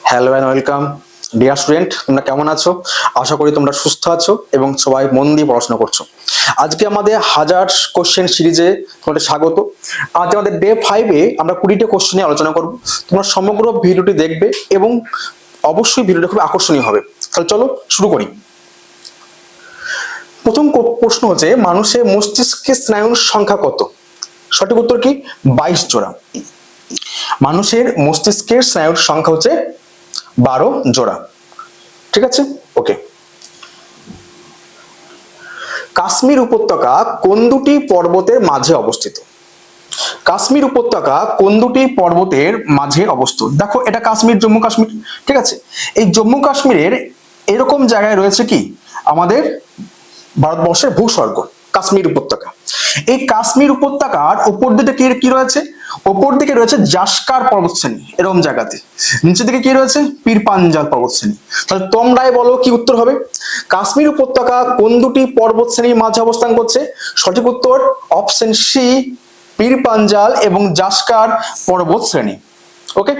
Hello and welcome dear student, তোমরা কেমন আছো? আশা করি তোমরা সুস্থ আছো এবং সবাই মন দিয়ে পড়াশোনা করছো। আজকে আমাদের 1000 কোশ্চেন সিরিজে তোমাদের স্বাগত। আজ আমাদের ডে 5-এ আমরা 20টা কোশ্চেন নিয়ে আলোচনা করব। তোমরা সমগ্র ভিডিওটি দেখবে এবং অবশ্যই ভিডিওটা খুব আকর্ষণীয় হবে। তাহলে চলো শুরু করি। প্রথম প্রশ্ন হচ্ছে, মানুষের মস্তিষ্কের স্নায়ুর সংখ্যা কত? সঠিক উত্তর কি? 22 জোড়া। মানুষের মস্তিষ্কের স্নায়ুর সংখ্যা হচ্ছে 12 জোড়া। ঠিক আছে, ওকে। কাশ্মীর উপত্যকা কোন দুটি পর্বতের মাঝে অবস্থিত? কাশ্মীর উপত্যকা কোন দুটি পর্বতের মাঝে অবস্থিত? দেখো, এটা কাশ্মীর, জম্মু কাশ্মীর। ঠিক আছে, এই জম্মু কাশ্মীরের এরকম জায়গায় রয়েছে কি আমাদের ভারতবর্ষের ভূস্বর্গ, কাশ্মীর উপত্যকা। এই কাশ্মীর উপত্যকার উপর দিকে কি রয়েছে? উপর দিকে রয়েছে জাস্কার পর্বতশ্রেণী, এরকম জায়গাতে। নিচের দিকে কি রয়েছে? পীর পাঞ্জাল পর্বতশ্রেণী। তাহলে তোমরাই বলো কি উত্তর হবে? কাশ্মীর উপত্যকা কোন দুটি পর্বতশ্রেণীর মাঝে অবস্থান করছে? সঠিক উত্তর অপশন সি, পীর পাঞ্জাল এবং জাস্কার পর্বতশ্রেণী। ওকে,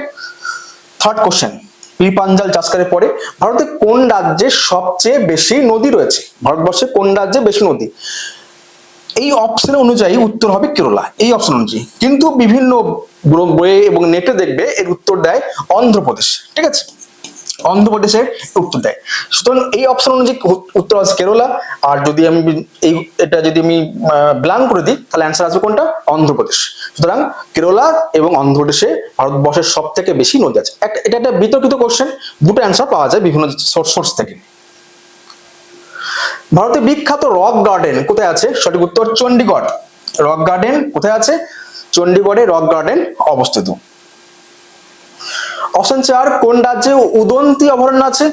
থার্ড কোশ্চেন। পীর পাঞ্জাল জাস্কারের পরে ভারতে কোন রাজ্যে সবচেয়ে বেশি নদী রয়েছে? ভারতবর্ষে কোন রাজ্যে বেশি নদী? এই অপশন অনুযায়ী উত্তর হবে কেরলা, এই অপশন অনুযায়ী। কিন্তু বিভিন্ন বইয়ে এবং নেটে দেখবে এর উত্তর দেয় অন্ধ্রপ্রদেশ। ঠিক আছে, অন্ধ্রপ্রদেশের উত্তর দেয়। সুতরাং এই অপশন অনুযায়ী উত্তর আছে কেরলা। আর যদি আমি এটা যদি আমি ব্ল্যাঙ্ক করে দিই, তাহলে অ্যান্সার আসবে কোনটা? অন্ধ্রপ্রদেশ। সুতরাং কেরলা এবং অন্ধ্রপ্রদেশে ভারতবর্ষের সব থেকে বেশি নদী আছে। এটা একটা বিতর্কিত কোশ্চেন, দুটো অ্যান্সার পাওয়া যায় বিভিন্ন সোর্স থেকে। ভারতের বিখ্যাত রক গার্ডেন কোথায় আছে? সঠিক উত্তর চণ্ডীগড়। রক গার্ডেন কোথায় আছে? চণ্ডীগড়ে রক গার্ডেন অবস্থিত। অপশন 4, কোন রাজ্যে উদন্তি অভয়ারণ্য আছে?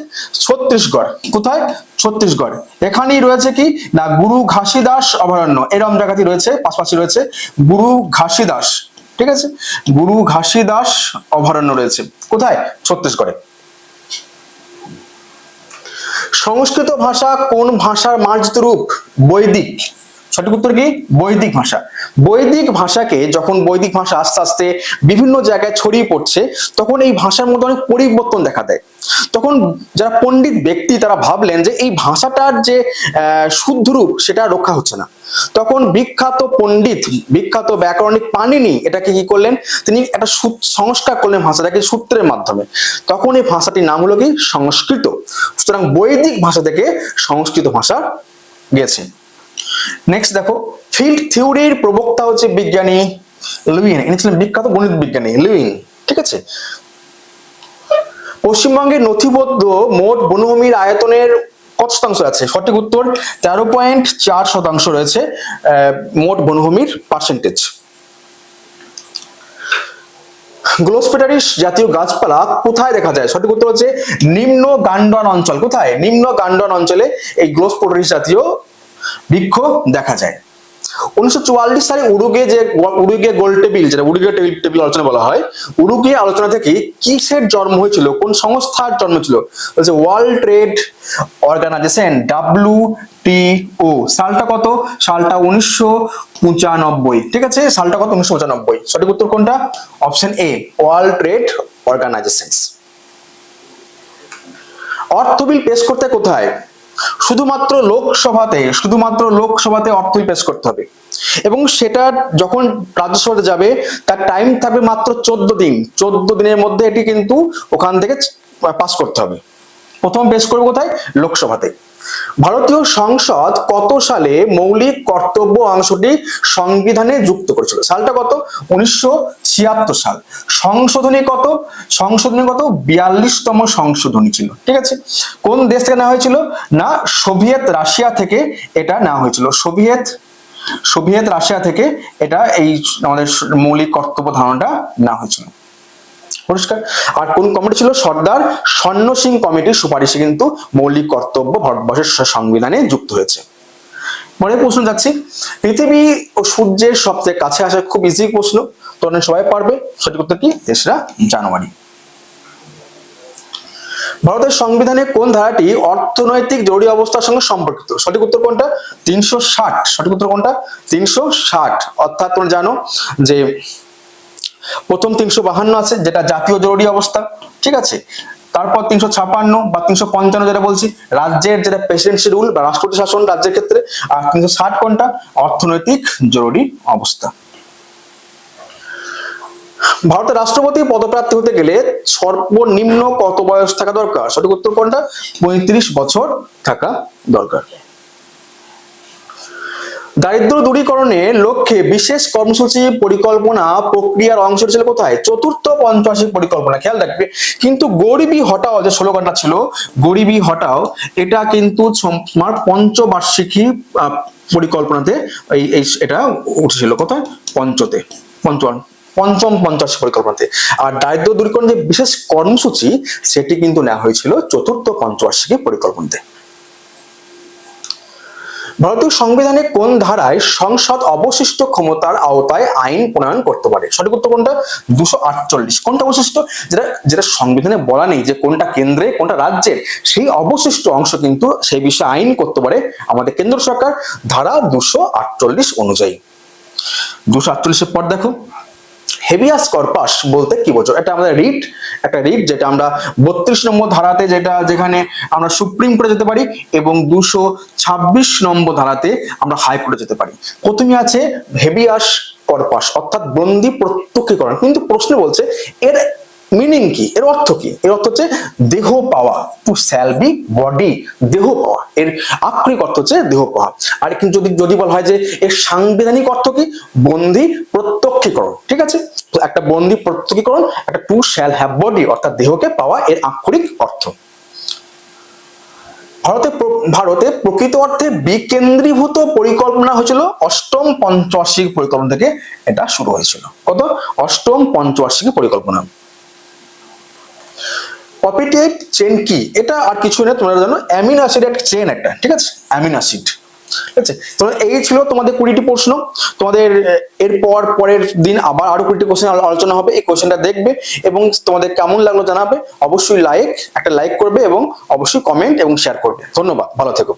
ছত্তিশগড়। কোথায়? ছত্তিশগড়। এখানেই রয়েছে কি না গুরু ঘাসিদাস অভয়ারণ্য, এরকম জায়গাতেই রয়েছে, পাশাপাশি রয়েছে গুরু ঘাসিদাস। ঠিক আছে, গুরু ঘাসিদাস অভয়ারণ্য রয়েছে কোথায়? ছত্তিশগড়ে। সংস্কৃত ভাষা কোন ভাষার মার্জিত রূপ? বৈদিক। সঠিক উত্তর কি? বৈদিক ভাষা। বৈদিক ভাষাকে যখন বৈদিক ভাষা আস্তে আস্তে বিভিন্ন জায়গায় ছড়িয়ে পড়ছে, তখন এই ভাষার মধ্যে অনেক পরিবর্তন দেখা দেয়। তখন যারা পণ্ডিত ব্যক্তি তারা ভাবলেন যে এই ভাষাটার যে শুদ্ধ রূপ সেটা রক্ষা হচ্ছে না। তখন বিখ্যাত পণ্ডিত, বিখ্যাত ব্যাকরণিক পাণিনি এটাকে কি করলেন? তিনি একটা সংস্কার করলেন ভাষাটাকে সূত্রের মাধ্যমে। তখন এই ভাষাটির নাম হলো কি? সংস্কৃত। সুতরাং বৈদিক ভাষা থেকে সংস্কৃত ভাষা গেছে। নেক্সট দেখো, ফিল্ড থিওরির প্রবক্তা হচ্ছে বিজ্ঞানী লুইন। ইনি ছিলেন বিখ্যাত গণিত বিজ্ঞানী লুইন। ঠিক আছে, পশ্চিমবঙ্গের নথিবদ্ধ মোট বনভূমির আয়তনের কত শতাংশ আছে? সঠিক উত্তর 13.4% রয়েছে মোট বনভূমির পার্সেন্টেজ। গ্লোসপেটারিস জাতীয় গাছপালা কোথায় দেখা যায়? সঠিক উত্তর হচ্ছে নিম্ন গান্ডন অঞ্চল। কোথায়? নিম্ন গান্ডন অঞ্চলে এই গ্লোসপেটারিস জাতীয় বৃক্ষ দেখা যায়। 1944 সালে উরুগুয়ে গোল টেবিল, যেটা উরুগুয়ে টেবিল আলোচনা বলা হয়, উরুগুয়ে আলোচনা থেকে কিসের জন্ম হয়েছিল? কোন সংস্থার জন্ম ছিল? বলছে ওয়ার্ল্ড ট্রেড অর্গানাইজেশন, WTO। সালটা কত? সালটা 1995। ঠিক আছে, সালটা কত? 1995। সঠিক উত্তর কোনটা? Option A, world trade organisation. অর্থ বিল পেশ করতে কোথায়? শুধুমাত্র লোকসভাতে অর্থ বিল পেশ করতে হবে, এবং সেটা যখন রাজ্যসভাতে যাবে তার টাইম থাকবে মাত্র 14 দিন। 14 দিনের মধ্যে এটি কিন্তু ওখান থেকে পাস করতে হবে। প্রথম পেশ করবে কোথায়? লোকসভাতে। ভারতীয় সংসদ কত সালে মৌলিক কর্তব্য অংশটি সংবিধানে যুক্ত করেছিল? সালটা কত? 1976 সাল। সংশোধনী কত? 42তম সংশোধনী ছিল। ঠিক আছে, কোন দেশ থেকে নেওয়া হয়েছিল? না সোভিয়েত রাশিয়া থেকে এটা নেওয়া হয়েছিল। সোভিয়েত রাশিয়া থেকে এটা এই আমাদের মৌলিক কর্তব্য ধারণাটা নেওয়া হয়েছিল। পরিষ্কার। আর কোন কমিটি ছিল? সর্দার স্বর্ণ সিং কমিটির সুপারিশে কিন্তু মৌলিক কর্তব্য ভারতবর্ষের সংবিধানে যুক্ত হয়েছে। পরের প্রশ্ন যাচ্ছি। পৃথিবী ও সূর্যের সবচেয়ে কাছে আসা, খুব ইজি প্রশ্ন, তোমরা সবাই পারবে। সঠিক উত্তর কি? 3রা জানুয়ারি। ভারতের সংবিধানে কোন ধারাটি অর্থনৈতিক জরুরি অবস্থার সঙ্গে সম্পর্কিত? সঠিক উত্তর কোনটা? 360। সঠিক উত্তর কোনটা? 360। অর্থাৎ তোমরা জানো যে প্রথম 352 আছে যেটা জাতীয় জরুরি অবস্থা। ঠিক আছে, তারপর 356 বা 355 যেটা বলছি রাজ্যের যেটা প্রেসিডেন্সি রুল বা রাষ্ট্রপতি শাসন রাজ্যের ক্ষেত্রে, আর 360 কোনটা অর্থনৈতিক জরুরি অবস্থা। ভারতের রাষ্ট্রপতি পদপ্রার্থী হতে গেলে সর্বনিম্ন কত বয়স থাকা দরকার? সঠিক উত্তর কোনটা? 35 বছর থাকা দরকার। দারিদ্র দূরীকরণের লক্ষ্যে বিশেষ কর্মসূচি পরিকল্পনা প্রক্রিয়ার অংশ ছিল কোথায়? চতুর্থ পঞ্চবার্ষিক পরিকল্পনা। খেয়াল রাখবে কিন্তু গরিবি হটাও যে স্লোগানটা ছিল, গরিবি হটাও, এটা কিন্তু তোমার পঞ্চবার্ষিকী পরিকল্পনাতে এটা উঠেছিল কোথায়? পঞ্চম পঞ্চবার্ষিক পরিকল্পনাতে। আর দারিদ্র দূরীকরণ যে বিশেষ কর্মসূচি সেটি কিন্তু নেওয়া হয়েছিল চতুর্থ পঞ্চবার্ষিকী পরিকল্পনাতে। ভারতীয় সংবিধানে কোন ধারায় সংসদ অবশিষ্ট ক্ষমতার আওতায় আইন প্রণয়ন করতে পারে? সঠিক উত্তর কোনটা? 248। কোনটা অবশিষ্ট? যেটা সংবিধানে বলা নেই যে কোনটা কেন্দ্রে কোনটা রাজ্যের, সেই অবশিষ্ট অংশ কিন্তু সেই বিষয়ে আইন করতে পারে আমাদের কেন্দ্র সরকার ধারা 248 অনুযায়ী। 248 পর দেখো হেবিয়াস কর্পাস বলতে কি বোঝো? এটা আমাদের রিট, একটা রিট যেটা আমরা 32 নম্বর ধারাতে যেখানে আমরা সুপ্রিম কোর্টে যেতে পারি, এবং 226 নম্বর ধারাতে আমরা হাইকোর্টে যেতে পারি। প্রথমে আছে হেবিয়াস কর্পাস অর্থাৎ বন্দি প্রত্যক্ষীকরণ। কিন্তু প্রশ্ন বলছে এর মিনিং কি, এর অর্থ কি? এর অর্থ হচ্ছে দেহ পাওয়া, টু শ্যাল বি বডি, দেহ পাওয়া, এর আক্ষরিক অর্থ হচ্ছে দেহ পাওয়া। আর কিন্তু যদি বলা হয় যে এর সাংবিধানিক অর্থ কি? বন্দি প্রত্যক্ষীকরণ। ঠিক আছে, তো একটা বন্দি প্রত্যক্ষীকরণ, একটা টু শ্যাল হ্যাভ বডি অর্থাৎ দেহকে পাওয়া, এর আক্ষরিক অর্থ। ভারতে প্রকৃত অর্থে বিকেন্দ্রীভূত পরিকল্পনা হয়েছিল অষ্টম পঞ্চবার্ষিক পরিকল্পনা থেকে এটা শুরু হয়েছিল। কত? অষ্টম পঞ্চবার্ষিক পরিকল্পনা। পপিটেট চেন কি? এটা আর কিছু না, তোমরা জানো অ্যামিনো অ্যাসিড একটা চেন একটা, ঠিক আছে, অ্যামিনো অ্যাসিড। ঠিক আছে, তো এই ছিল তোমাদের 20টি প্রশ্ন। তোমাদের পরের দিন আবার আরো 20টি কোশ্চেন আলোচনা হবে। এই কোশ্চেনটা দেখবে এবং তোমাদের কেমন লাগলো জানাবে। অবশ্যই একটা লাইক করবে এবং অবশ্যই কমেন্ট এবং শেয়ার করবে। ধন্যবাদ, ভালো থেকো।